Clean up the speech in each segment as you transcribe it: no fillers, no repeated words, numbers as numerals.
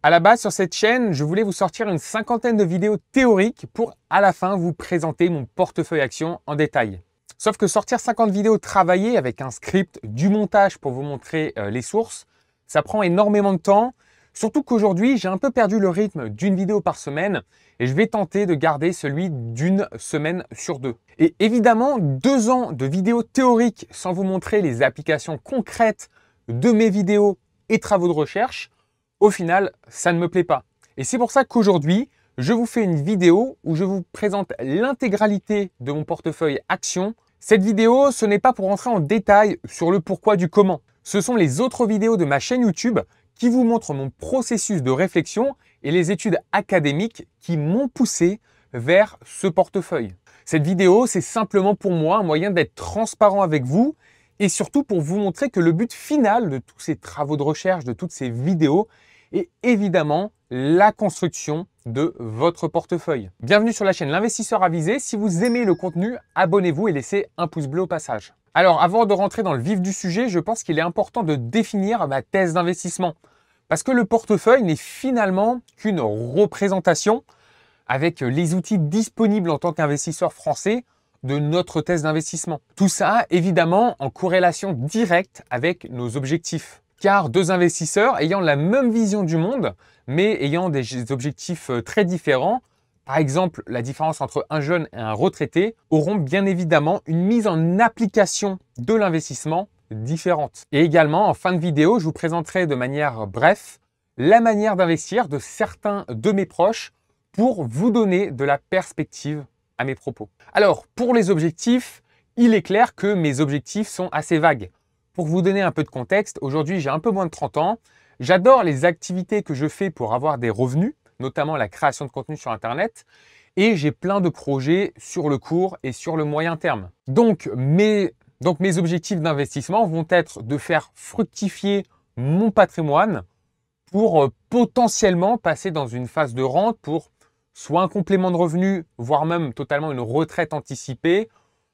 À la base, sur cette chaîne, je voulais vous sortir une cinquantaine de vidéos théoriques pour, à la fin, vous présenter mon portefeuille actions en détail. Sauf que sortir 50 vidéos travaillées avec un script, du montage pour vous montrer les sources, ça prend énormément de temps. Surtout qu'aujourd'hui, j'ai un peu perdu le rythme d'une vidéo par semaine et je vais tenter de garder celui d'une semaine sur deux. Et évidemment, 2 ans de vidéos théoriques sans vous montrer les applications concrètes de mes vidéos et travaux de recherche, au final, ça ne me plaît pas. Et c'est pour ça qu'aujourd'hui, je vous fais une vidéo où je vous présente l'intégralité de mon portefeuille actions. Cette vidéo, ce n'est pas pour rentrer en détail sur le pourquoi du comment. Ce sont les autres vidéos de ma chaîne YouTube qui vous montrent mon processus de réflexion et les études académiques qui m'ont poussé vers ce portefeuille. Cette vidéo, c'est simplement pour moi un moyen d'être transparent avec vous et surtout pour vous montrer que le but final de tous ces travaux de recherche, de toutes ces vidéos, est évidemment la construction de votre portefeuille. Bienvenue sur la chaîne L'Investisseur Avisé. Si vous aimez le contenu, abonnez-vous et laissez un pouce bleu au passage. Alors, avant de rentrer dans le vif du sujet, je pense qu'il est important de définir ma thèse d'investissement. Parce que le portefeuille n'est finalement qu'une représentation avec les outils disponibles en tant qu'investisseur français de notre thèse d'investissement. Tout ça, évidemment, en corrélation directe avec nos objectifs. Car 2 investisseurs ayant la même vision du monde, mais ayant des objectifs très différents, par exemple la différence entre un jeune et un retraité, auront bien évidemment une mise en application de l'investissement différente. Et également, en fin de vidéo, je vous présenterai de manière bref la manière d'investir de certains de mes proches pour vous donner de la perspective à mes propos. Alors, pour les objectifs, il est clair que mes objectifs sont assez vagues. Pour vous donner un peu de contexte, aujourd'hui j'ai un peu moins de 30 ans. J'adore les activités que je fais pour avoir des revenus, notamment la création de contenu sur Internet. Et j'ai plein de projets sur le court et sur le moyen terme. Donc mes objectifs d'investissement vont être de faire fructifier mon patrimoine pour potentiellement passer dans une phase de rente pour soit un complément de revenus, voire même totalement une retraite anticipée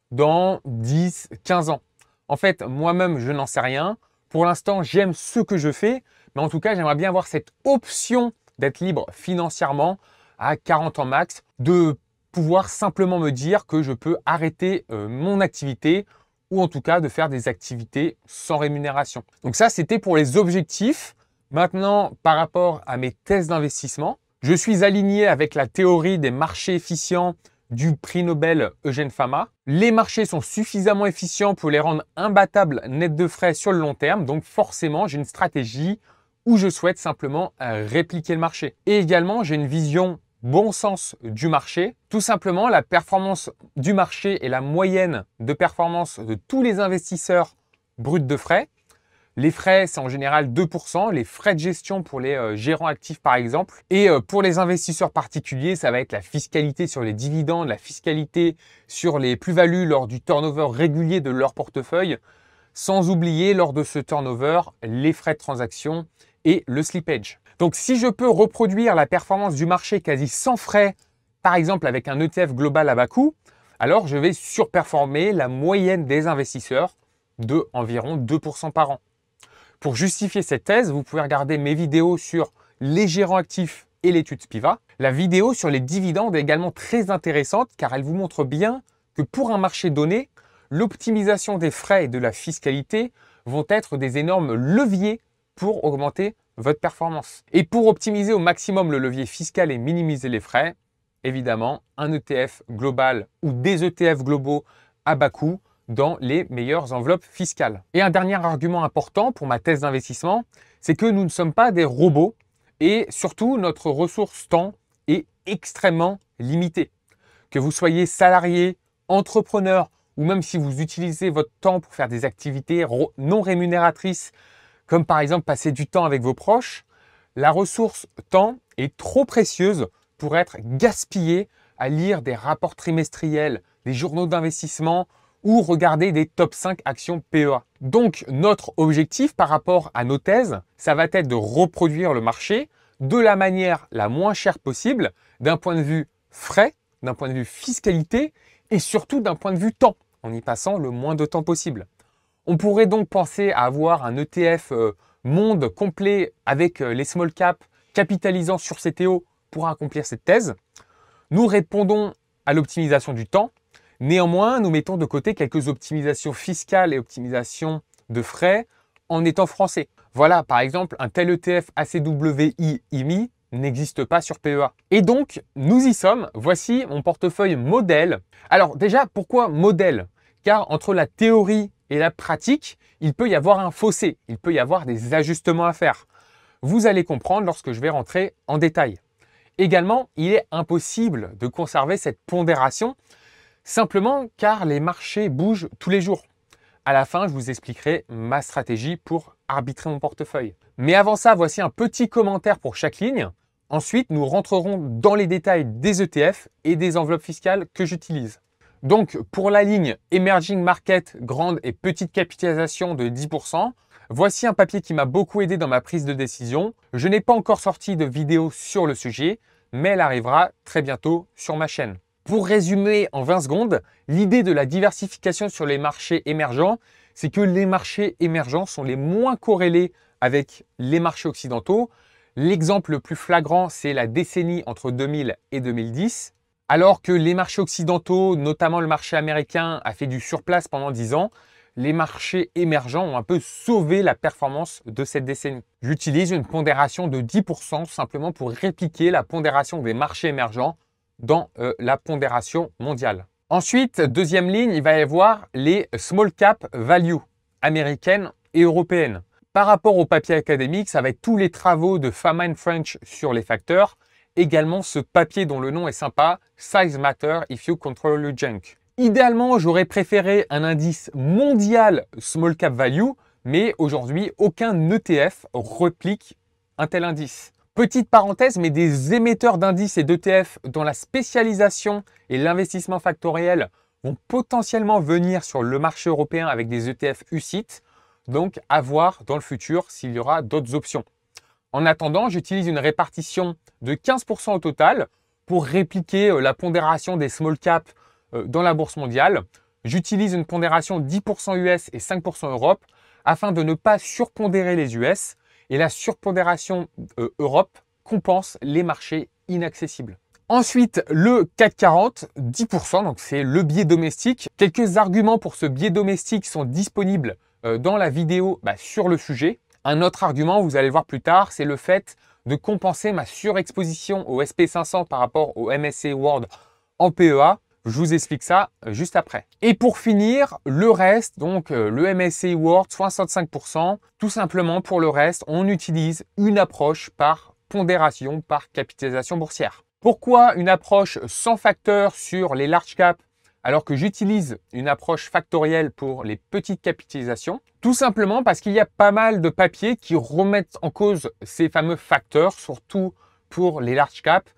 dans 10, 15 ans. En fait, moi-même, je n'en sais rien. Pour l'instant, j'aime ce que je fais, mais en tout cas, j'aimerais bien avoir cette option d'être libre financièrement à 40 ans max, de pouvoir simplement me dire que je peux arrêter mon activité ou en tout cas de faire des activités sans rémunération. Donc ça, c'était pour les objectifs. Maintenant, par rapport à mes thèses d'investissement, je suis aligné avec la théorie des marchés efficients du prix Nobel Eugène Fama. Les marchés sont suffisamment efficients pour les rendre imbattables net de frais sur le long terme. Donc forcément, j'ai une stratégie où je souhaite simplement répliquer le marché. Et également, j'ai une vision bon sens du marché. Tout simplement, la performance du marché est la moyenne de performance de tous les investisseurs bruts de frais. Les frais, c'est en général 2%, les frais de gestion pour les gérants actifs par exemple. Et pour les investisseurs particuliers, ça va être la fiscalité sur les dividendes, la fiscalité sur les plus-values lors du turnover régulier de leur portefeuille, sans oublier lors de ce turnover les frais de transaction et le slippage. Donc si je peux reproduire la performance du marché quasi sans frais, par exemple avec un ETF global à bas coût, alors je vais surperformer la moyenne des investisseurs de environ 2% par an. Pour justifier cette thèse, vous pouvez regarder mes vidéos sur les gérants actifs et l'étude Spiva. La vidéo sur les dividendes est également très intéressante car elle vous montre bien que pour un marché donné, l'optimisation des frais et de la fiscalité vont être des énormes leviers pour augmenter votre performance. Et pour optimiser au maximum le levier fiscal et minimiser les frais, évidemment, un ETF global ou des ETF globaux à bas coût dans les meilleures enveloppes fiscales. Et un dernier argument important pour ma thèse d'investissement, c'est que nous ne sommes pas des robots et surtout notre ressource temps est extrêmement limitée. Que vous soyez salarié, entrepreneur ou même si vous utilisez votre temps pour faire des activités non rémunératrices comme par exemple passer du temps avec vos proches, la ressource temps est trop précieuse pour être gaspillée à lire des rapports trimestriels, des journaux d'investissement ou regarder des top 5 actions PEA. Donc notre objectif par rapport à nos thèses, ça va être de reproduire le marché de la manière la moins chère possible, d'un point de vue frais, d'un point de vue fiscalité et surtout d'un point de vue temps, en y passant le moins de temps possible. On pourrait donc penser à avoir un ETF monde complet avec les small caps capitalisant sur CTO pour accomplir cette thèse. Nous répondons à l'optimisation du temps. Néanmoins, nous mettons de côté quelques optimisations fiscales et optimisations de frais en étant français. Voilà, par exemple, un tel ETF ACWI IMI n'existe pas sur PEA. Et donc, nous y sommes. Voici mon portefeuille modèle. Alors déjà, pourquoi modèle? Car entre la théorie et la pratique, il peut y avoir un fossé. Il peut y avoir des ajustements à faire. Vous allez comprendre lorsque je vais rentrer en détail. Également, il est impossible de conserver cette pondération simplement car les marchés bougent tous les jours. À la fin, je vous expliquerai ma stratégie pour arbitrer mon portefeuille. Mais avant ça, voici un petit commentaire pour chaque ligne. Ensuite, nous rentrerons dans les détails des ETF et des enveloppes fiscales que j'utilise. Donc, pour la ligne Emerging Market, grande et petite capitalisation de 10%, voici un papier qui m'a beaucoup aidé dans ma prise de décision. Je n'ai pas encore sorti de vidéo sur le sujet, mais elle arrivera très bientôt sur ma chaîne. Pour résumer en 20 secondes, l'idée de la diversification sur les marchés émergents, c'est que les marchés émergents sont les moins corrélés avec les marchés occidentaux. L'exemple le plus flagrant, c'est la décennie entre 2000 et 2010. Alors que les marchés occidentaux, notamment le marché américain, a fait du surplace pendant 10 ans, les marchés émergents ont un peu sauvé la performance de cette décennie. J'utilise une pondération de 10% simplement pour répliquer la pondération des marchés émergents dans la pondération mondiale. Ensuite, deuxième ligne, il va y avoir les small cap value américaines et européennes. Par rapport au papier académique, ça va être tous les travaux de Fama & French sur les facteurs. Également ce papier dont le nom est sympa, Size Matter if you control your junk. Idéalement, j'aurais préféré un indice mondial small cap value, mais aujourd'hui, aucun ETF réplique un tel indice. Petite parenthèse, mais des émetteurs d'indices et d'ETF dont la spécialisation et l'investissement factoriel vont potentiellement venir sur le marché européen avec des ETF UCITS, donc à voir dans le futur s'il y aura d'autres options. En attendant, j'utilise une répartition de 15% au total pour répliquer la pondération des small caps dans la bourse mondiale. J'utilise une pondération 10% US et 5% Europe afin de ne pas surpondérer les US. Et la surpondération Europe compense les marchés inaccessibles. Ensuite, le CAC 40, 10%, donc c'est le biais domestique. Quelques arguments pour ce biais domestique sont disponibles dans la vidéo sur le sujet. Un autre argument, vous allez voir plus tard, c'est le fait de compenser ma surexposition au SP500 par rapport au MSCI World en PEA. Je vous explique ça juste après. Et pour finir, le reste, donc le MSCI World, 65%. Tout simplement, pour le reste, on utilise une approche par pondération, par capitalisation boursière. Pourquoi une approche sans facteur sur les large caps alors que j'utilise une approche factorielle pour les petites capitalisations? Tout simplement parce qu'il y a pas mal de papiers qui remettent en cause ces fameux facteurs, surtout pour les large caps,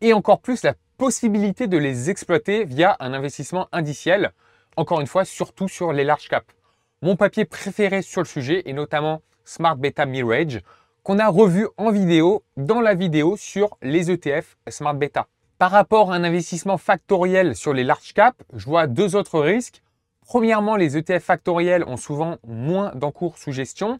et encore plus la possibilité de les exploiter via un investissement indiciel, encore une fois, surtout sur les large caps. Mon papier préféré sur le sujet est notamment Smart Beta Mirage, qu'on a revu en vidéo dans la vidéo sur les ETF Smart Beta. Par rapport à un investissement factoriel sur les large caps, je vois deux autres risques. Premièrement, les ETF factoriels ont souvent moins d'encours sous gestion.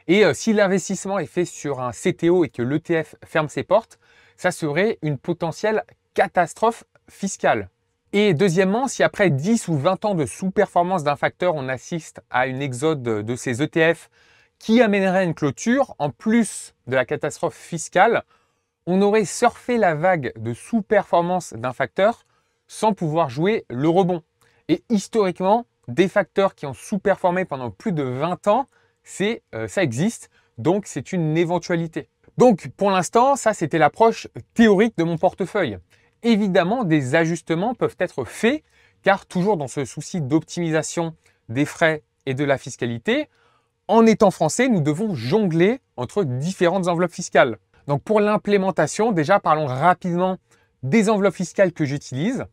Et si l'investissement est fait sur un CTO et que l'ETF ferme ses portes, ça serait une potentielle catastrophe fiscale. Et deuxièmement, si après 10 ou 20 ans de sous-performance d'un facteur, on assiste à une exode de ces ETF qui amènerait une clôture, en plus de la catastrophe fiscale, on aurait surfé la vague de sous-performance d'un facteur sans pouvoir jouer le rebond. Et historiquement, des facteurs qui ont sous-performé pendant plus de 20 ans, ça existe, donc c'est une éventualité. Donc pour l'instant, ça c'était l'approche théorique de mon portefeuille. Évidemment, des ajustements peuvent être faits, car toujours dans ce souci d'optimisation des frais et de la fiscalité, en étant français, nous devons jongler entre différentes enveloppes fiscales. Donc pour l'implémentation, déjà parlons rapidement des enveloppes fiscales que j'utilise.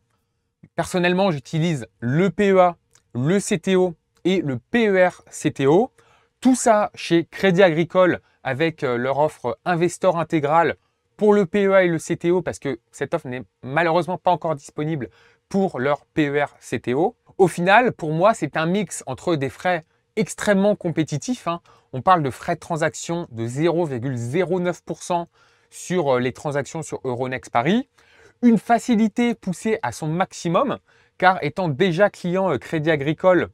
Personnellement, j'utilise le PEA, le CTO et le PER-CTO. Tout ça chez Crédit Agricole avec leur offre Investor Intégral pour le PEA et le CTO parce que cette offre n'est malheureusement pas encore disponible pour leur PER-CTO. Au final, pour moi, c'est un mix entre des frais extrêmement compétitifs. On parle de frais de transaction de 0,09% sur les transactions sur Euronext Paris. Une facilité poussée à son maximum, car étant déjà client Crédit Agricole,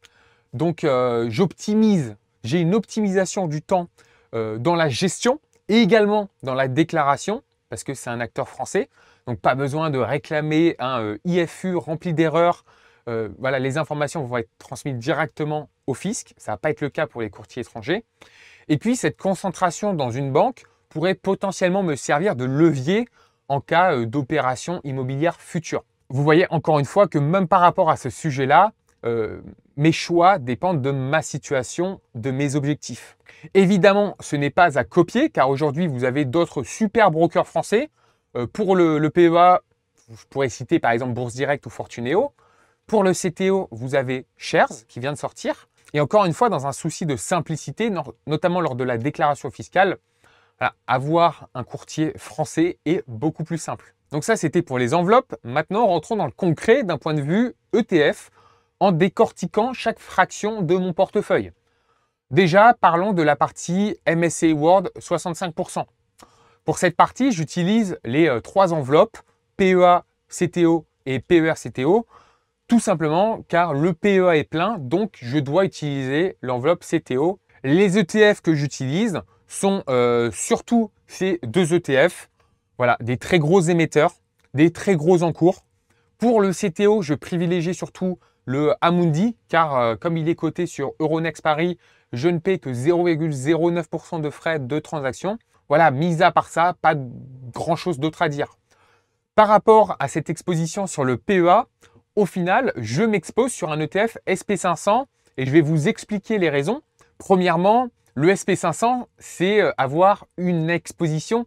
donc j'ai une optimisation du temps dans la gestion et également dans la déclaration, parce que c'est un acteur français. Donc pas besoin de réclamer un IFU rempli d'erreurs. Voilà, les informations vont être transmises directement au fisc. Ça ne va pas être le cas pour les courtiers étrangers. Et puis cette concentration dans une banque pourrait potentiellement me servir de levier en cas d'opération immobilière future. Vous voyez encore une fois que même par rapport à ce sujet-là, mes choix dépendent de ma situation, de mes objectifs. Évidemment, ce n'est pas à copier car aujourd'hui, vous avez d'autres super brokers français. Pour le PEA, je pourrais citer par exemple Bourse Direct ou Fortuneo. Pour le CTO, vous avez Shares qui vient de sortir. Et encore une fois, dans un souci de simplicité, notamment lors de la déclaration fiscale, voilà, avoir un courtier français est beaucoup plus simple. Donc ça, c'était pour les enveloppes. Maintenant, rentrons dans le concret d'un point de vue ETF en décortiquant chaque fraction de mon portefeuille. Déjà, parlons de la partie MSCI World 65%. Pour cette partie, j'utilise les 3 enveloppes PEA, CTO et PER CTO, tout simplement car le PEA est plein, donc je dois utiliser l'enveloppe CTO. Les ETF que j'utilise sont surtout ces 2 ETF, voilà, des très gros émetteurs, des très gros encours. Pour le CTO, je privilégie surtout le Amundi, car comme il est coté sur Euronext Paris, je ne paie que 0,09% de frais de transaction. Voilà, mis à part ça, pas grand-chose d'autre à dire. Par rapport à cette exposition sur le PEA, au final, je m'expose sur un ETF SP500 et je vais vous expliquer les raisons. Premièrement, le SP500, c'est avoir une exposition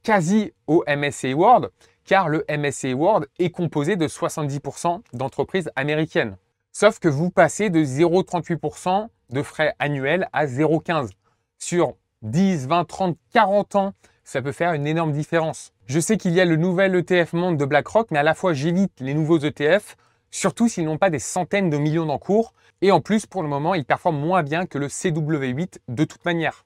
quasi au MSCI World, car le MSCI World est composé de 70% d'entreprises américaines. Sauf que vous passez de 0,38% de frais annuels à 0,15%. Sur 10, 20, 30, 40 ans, ça peut faire une énorme différence. Je sais qu'il y a le nouvel ETF Monde de BlackRock, mais à la fois j'évite les nouveaux ETF, surtout s'ils n'ont pas des centaines de millions d'encours. Et en plus, pour le moment, ils performent moins bien que le CW8 de toute manière.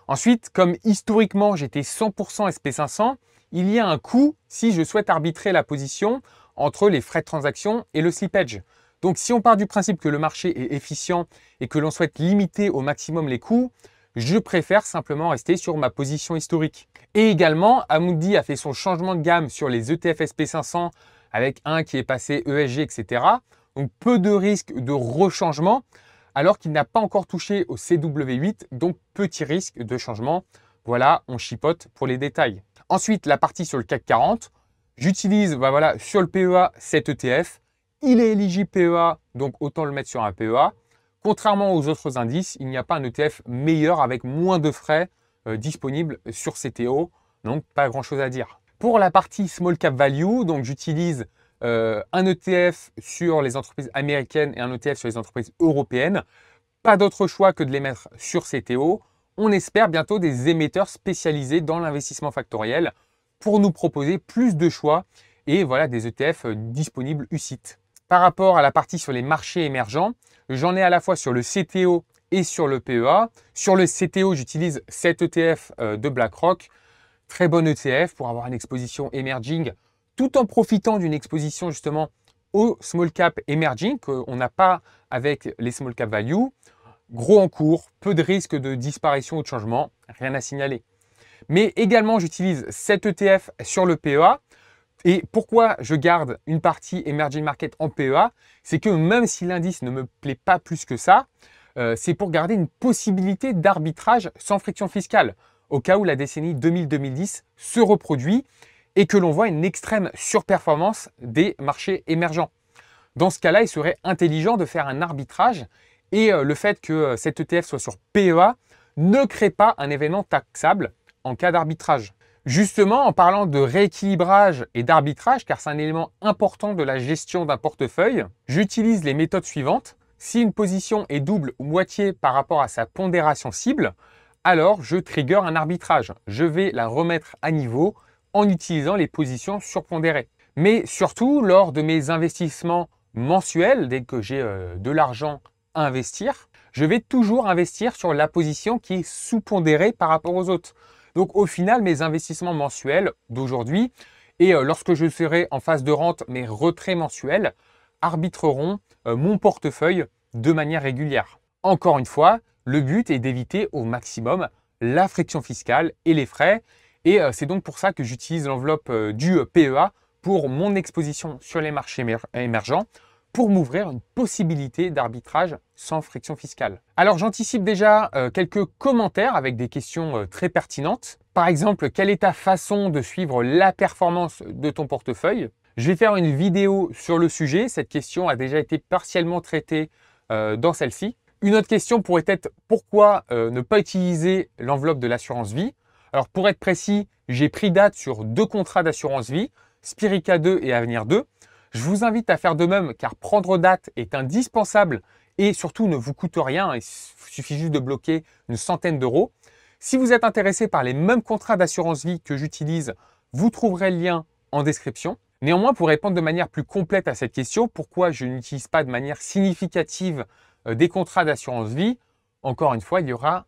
Ensuite, comme historiquement j'étais 100% SP500, il y a un coût si je souhaite arbitrer la position entre les frais de transaction et le slippage. Donc si on part du principe que le marché est efficient et que l'on souhaite limiter au maximum les coûts, je préfère simplement rester sur ma position historique. Et également, Amundi a fait son changement de gamme sur les ETF SP500 avec un qui est passé ESG, etc. Donc peu de risque de rechangement alors qu'il n'a pas encore touché au CW8, donc petit risque de changement. Voilà, on chipote pour les détails. Ensuite, la partie sur le CAC 40, j'utilise voilà, sur le PEA cet ETF. Il est éligible PEA, donc autant le mettre sur un PEA. Contrairement aux autres indices, il n'y a pas un ETF meilleur avec moins de frais disponibles sur CTO, donc pas grand-chose à dire. Pour la partie Small Cap Value, donc j'utilise un ETF sur les entreprises américaines et un ETF sur les entreprises européennes. Pas d'autre choix que de les mettre sur CTO. On espère bientôt des émetteurs spécialisés dans l'investissement factoriel pour nous proposer plus de choix et voilà des ETF disponibles UCITS. Par rapport à la partie sur les marchés émergents, j'en ai à la fois sur le CTO et sur le PEA. Sur le CTO, j'utilise cet ETF de BlackRock. Très bon ETF pour avoir une exposition emerging tout en profitant d'une exposition justement au small cap emerging qu'on n'a pas avec les small cap value. Gros en cours, peu de risque de disparition ou de changement, rien à signaler. Mais également, j'utilise cet ETF sur le PEA. Et pourquoi je garde une partie emerging market en PEA? C'est que même si l'indice ne me plaît pas plus que ça, c'est pour garder une possibilité d'arbitrage sans friction fiscale, au cas où la décennie 2000-2010 se reproduit et que l'on voit une extrême surperformance des marchés émergents. Dans ce cas-là, il serait intelligent de faire un arbitrage et le fait que cet ETF soit sur PEA ne crée pas un événement taxable en cas d'arbitrage. Justement, en parlant de rééquilibrage et d'arbitrage, car c'est un élément important de la gestion d'un portefeuille, j'utilise les méthodes suivantes. Si une position est double ou moitié par rapport à sa pondération cible, alors je trigger un arbitrage. Je vais la remettre à niveau en utilisant les positions surpondérées. Mais surtout, lors de mes investissements mensuels, dès que j'ai de l'argent à investir, je vais toujours investir sur la position qui est sous-pondérée par rapport aux autres. Donc au final, mes investissements mensuels d'aujourd'hui et lorsque je serai en phase de rente, mes retraits mensuels arbitreront mon portefeuille de manière régulière. Encore une fois, le but est d'éviter au maximum la friction fiscale et les frais. Et c'est donc pour ça que j'utilise l'enveloppe du PEA pour mon exposition sur les marchés émergents, pour m'ouvrir une possibilité d'arbitrage sans friction fiscale. Alors j'anticipe déjà quelques commentaires avec des questions très pertinentes. Par exemple, quelle est ta façon de suivre la performance de ton portefeuille? Je vais faire une vidéo sur le sujet. Cette question a déjà été partiellement traitée dans celle-ci. Une autre question pourrait être pourquoi ne pas utiliser l'enveloppe de l'assurance vie? Alors pour être précis, j'ai pris date sur 2 contrats d'assurance vie, Spirica 2 et Avenir 2. Je vous invite à faire de même car prendre date est indispensable et surtout ne vous coûte rien. Il suffit juste de bloquer une centaine d'euros. Si vous êtes intéressé par les mêmes contrats d'assurance vie que j'utilise, vous trouverez le lien en description. Néanmoins, pour répondre de manière plus complète à cette question, pourquoi je n'utilise pas de manière significative des contrats d'assurance vie, encore une fois, il y aura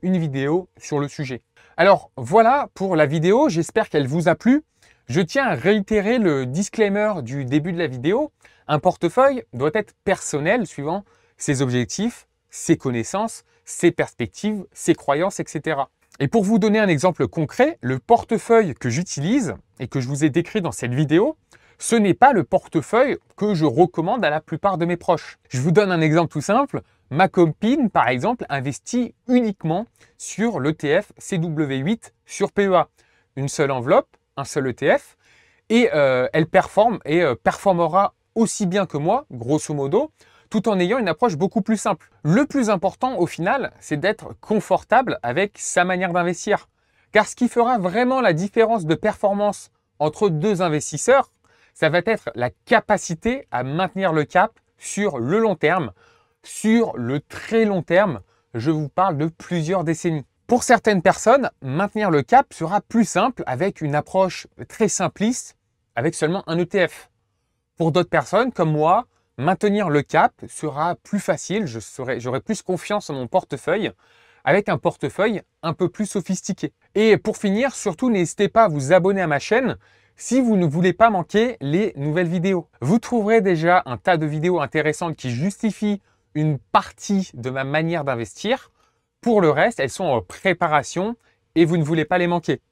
une vidéo sur le sujet. Alors voilà pour la vidéo, j'espère qu'elle vous a plu. Je tiens à réitérer le disclaimer du début de la vidéo. Un portefeuille doit être personnel suivant ses objectifs, ses connaissances, ses perspectives, ses croyances, etc. Et pour vous donner un exemple concret, le portefeuille que j'utilise et que je vous ai décrit dans cette vidéo, ce n'est pas le portefeuille que je recommande à la plupart de mes proches. Je vous donne un exemple tout simple. Ma copine, par exemple, investit uniquement sur l'ETF CW8 sur PEA. Une seule enveloppe, un seul ETF, et elle performe et performera aussi bien que moi, grosso modo, tout en ayant une approche beaucoup plus simple. Le plus important au final, c'est d'être confortable avec sa manière d'investir. Car ce qui fera vraiment la différence de performance entre 2 investisseurs, ça va être la capacité à maintenir le cap sur le long terme, sur le très long terme. Je vous parle de plusieurs décennies. Pour certaines personnes, maintenir le cap sera plus simple avec une approche très simpliste, avec seulement un ETF. Pour d'autres personnes, comme moi, maintenir le cap sera plus facile, j'aurai plus confiance en mon portefeuille, avec un portefeuille un peu plus sophistiqué. Et pour finir, surtout, n'hésitez pas à vous abonner à ma chaîne si vous ne voulez pas manquer les nouvelles vidéos. Vous trouverez déjà un tas de vidéos intéressantes qui justifient une partie de ma manière d'investir. Pour le reste, elles sont en préparation et vous ne voulez pas les manquer.